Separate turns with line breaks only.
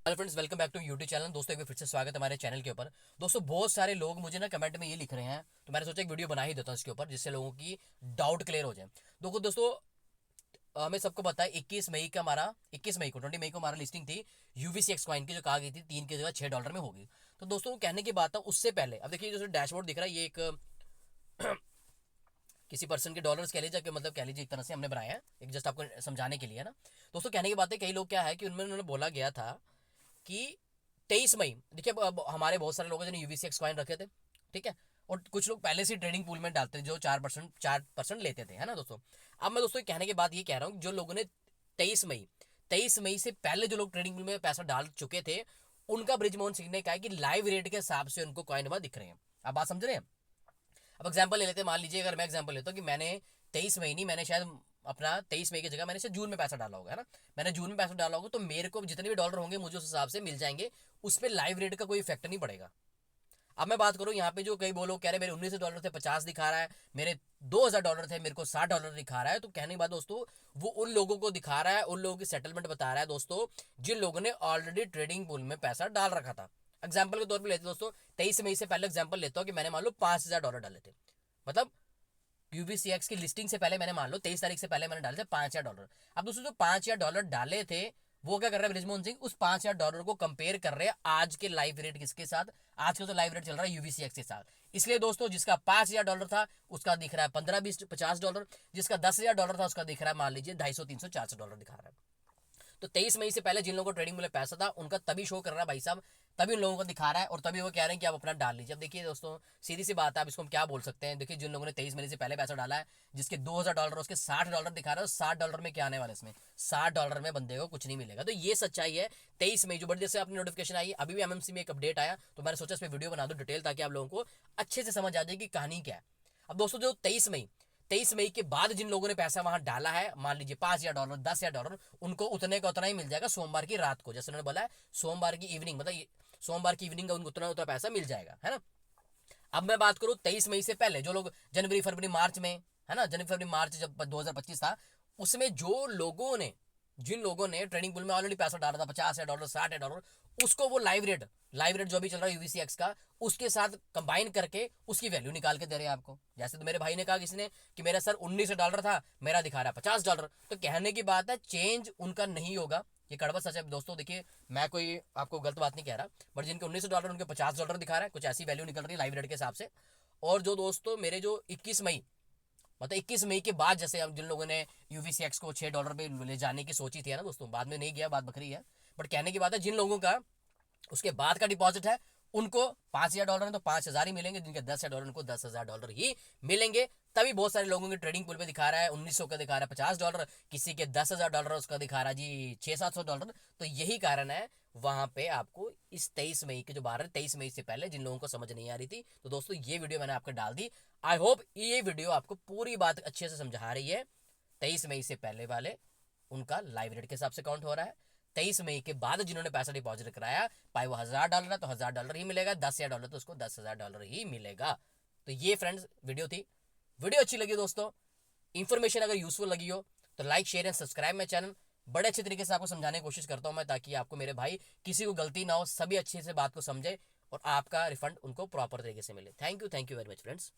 Hello friends, welcome back to YouTube channel. दोस्तों एक बार फिर से स्वागत है हमारे चैनल के ऊपर। दोस्तों बहुत सारे लोग मुझे ना कमेंट में ये लिख रहे हैं, तो मैंने सोचा एक वीडियो बना ही देता हूँ इसके ऊपर, जिससे लोगों की डाउट क्लियर हो जाए। दोस्तों हमें सबको पता है 21 मई को 20 मई को हमारा लिस्टिंग थी UVCX कॉइन की, जो कहा गई थी 3 की जगह $6 में होगी। तो दोस्तों कहने की बात है, उससे पहले अब देखिए जो डैशबोर्ड दिख रहा है, ये एक किसी पर्सन के डॉलर्स कह लीजिए, मतलब कह लीजिए एक तरह से हमने बनाया है, एक जस्ट आपको समझाने के लिए है ना। दोस्तों कहने की बात है, कई लोग क्या है कि उनमें उन्होंने बोला गया था कि 23 मई, देखिए अब हमारे बहुत सारे लोग हैं जिन्होंने UVCX कॉइन रखे थे, ठीक है। और कुछ लोग पहले से ट्रेडिंग पूल में डालते थे जो 4% लेते थे, है ना दोस्तों। अब मैं दोस्तों कहने के बाद ये कह रहा हूँ, जो लोगों ने 23 मई से पहले जो लोग ट्रेडिंग पूल में पैसा डाल चुके थे, उनका ब्रिजमोहन सिंह ने कहा है कि लाइव रेट के हिसाब से उनको कॉइन वहां दिख रहे हैं। आप बात समझ रहे हैं। अब एग्जाम्पल ले लेते हैं, मान लीजिए अगर मैं एग्जाम्पल लेता हूँ कि मैंने 23 मई नहीं, मैंने शायद अपना 23 मई की जगह मैंने शायद जून में पैसा डाला होगा, है ना। मैंने जून में पैसा डाला होगा, तो मेरे को जितने भी डॉलर होंगे मुझे उस हिसाब से मिल जाएंगे। उस पर लाइव रेट का कोई इफेक्ट नहीं पड़ेगा। अब मैं बात करूं यहाँ पे, जो कई वो लोग कह रहे हैं मेरे $19 थे 50 दिखा रहा है, मेरे $2000 थे मेरे को $60 दिखा रहा है, तो कहने के बाद दोस्तों वो उन लोगों को दिखा रहा है, उन लोगों की सेटलमेंट बता रहा है दोस्तों, जिन लोगों ने ऑलरेडी ट्रेडिंग पूल में पैसा डाल रखा था। एग्जाम्पल के तौर पर लेते दोस्तों, 23 मई से पहले एग्जाम्पल लेता हूँ कि मैंने मान लो $5000 डाले थे, मतलब UVCX की लिस्टिंग से पहले मैंने मान लो 23 तारीख से पहले मैंने डाले थे $5000। अब दोस्तों जो $5000 डाले थे, वो क्या कर रहे हैं ब्रिजमोहन सिंह, उस $5000 को कंपेयर कर रहे हैं आज के लाइव रेट किसके साथ, आज का जो लाइव रेट चल रहा है UVCX के साथ। इसलिए दोस्तों जिसका $5000 था उसका दिख रहा है 15 20 $50, जिसका $10,000 था उसका दिख रहा है मान लीजिए 250 300 400 डॉलर दिखा रहा है। तो 23 मई से पहले जिन लोगों को ट्रेडिंग में पैसा था उनका तभी शो कर रहा है भाई साहब, तभी उन लोगों को दिखा रहा है, और तभी वो कह रहे हैं कि आप अपना डाल लीजिए। अब देखिए दोस्तों, सीधी सी बात है, आप इसको हम क्या बोल सकते हैं। देखिए जिन लोगों ने 23 मई से पहले पैसा डाला है, जिसके $2000 उसके $60 दिखा रहा है, $60 में क्या आने वाला है, इसमें $60 में बंदे को कुछ नहीं मिलेगा। तो ये सच्चाई है। 23 मई जो बड़ी जैसे अपनी नोटिफिकेशन आई, अभी भी MMC में एक अपडेट आया, तो मैंने सोचा इस पर वीडियो बना दो डिटेल, ताकि आप लोगों को अच्छे से समझ आ जाए कि कहानी क्या है। अब दोस्तों जो 23 मई के बाद जिन लोगों ने पैसा वहां डाला है, मान लीजिए $5000 $10,000, उनको उतने का उतना ही मिल जाएगा सोमवार की रात को। जैसे उन्होंने बोला है सोमवार की इवनिंग, मतलब सोमवार की इवनिंग का उनको उतना उतना पैसा मिल जाएगा, है ना। अब मैं बात करूं 23 मई से पहले जो लोग जनवरी फरवरी मार्च में, है ना, जनवरी फरवरी मार्च जब 2025 था, उसमें जो लोगों ने, जिन लोगों ने ट्रेडिंग पूल में ऑलरेडी पैसा डाला था $50,000 $60,000, उसको वो लाइव रेट जो भी चल रहा है UVCX का, उसके साथ कंबाइन करके उसकी वैल्यू निकाल के दे रहे हैं आपको। जैसे तो मेरे भाई ने कहा किसी ने कि मेरा सर $19 था, मेरा दिखा रहा है $50। तो कहने की बात है, चेंज उनका नहीं होगा, ये कड़वा सच है दोस्तों। देखिए मैं कोई आपको गलत बात नहीं कह रहा, बट जिनके $19 उनके $50 दिखा रहा है, कुछ ऐसी वैल्यू निकल रही है लाइव रेट के हिसाब से। और जो दोस्तों मेरे जो 21 मई, मतलब 21 मई के बाद, जैसे हम जिन लोगों ने UVCX को $6 पे ले जाने की सोची थी, है ना दोस्तों, बाद में नहीं गया, बात बकरी है। बट कहने की बात है, जिन लोगों का उसके बाद का डिपॉजिट है, उनको $5000 है तो 5000 ही मिलेंगे, जिनके $10,000 उनको $10,000 ही मिलेंगे। तभी बहुत सारे लोगों के ट्रेडिंग पूल पे दिखा रहा है 1900 का, दिखा रहा है $50, किसी के $10,000 उसका दिखा रहा है जी 600 700 डॉलर। तो यही कारण है वहां पे आपको इस 23 मई के जो 23 मई से पहले जिन लोगों को समझ नहीं आ रही थी, तो दोस्तों ये वीडियो मैंने आपको डाल दी। आई होप ये वीडियो आपको पूरी बात अच्छे से समझा रही है। 23 मई से पहले वाले, उनका लाइव रेट के हिसाब से काउंट हो रहा है। 23 मई के बाद जिन्होंने पैसा डिपॉजिट कराया, पाए वो $1000 है तो $1000 ही मिलेगा, $10,000 तो उसको $10,000 ही मिलेगा। तो ये फ्रेंड्स वीडियो थी। वीडियो अच्छी लगी दोस्तों, इन्फॉर्मेशन अगर यूजफुल लगी हो, तो like share and subscribe my channel. बड़े अच्छे तरीके से आपको समझाने की कोशिश करता हूँ मैं, ताकि आपको मेरे भाई किसी को गलती ना हो, सभी अच्छे से बात को समझे और आपका रिफंड उनको प्रॉपर तरीके से मिले। Thank you very much friends.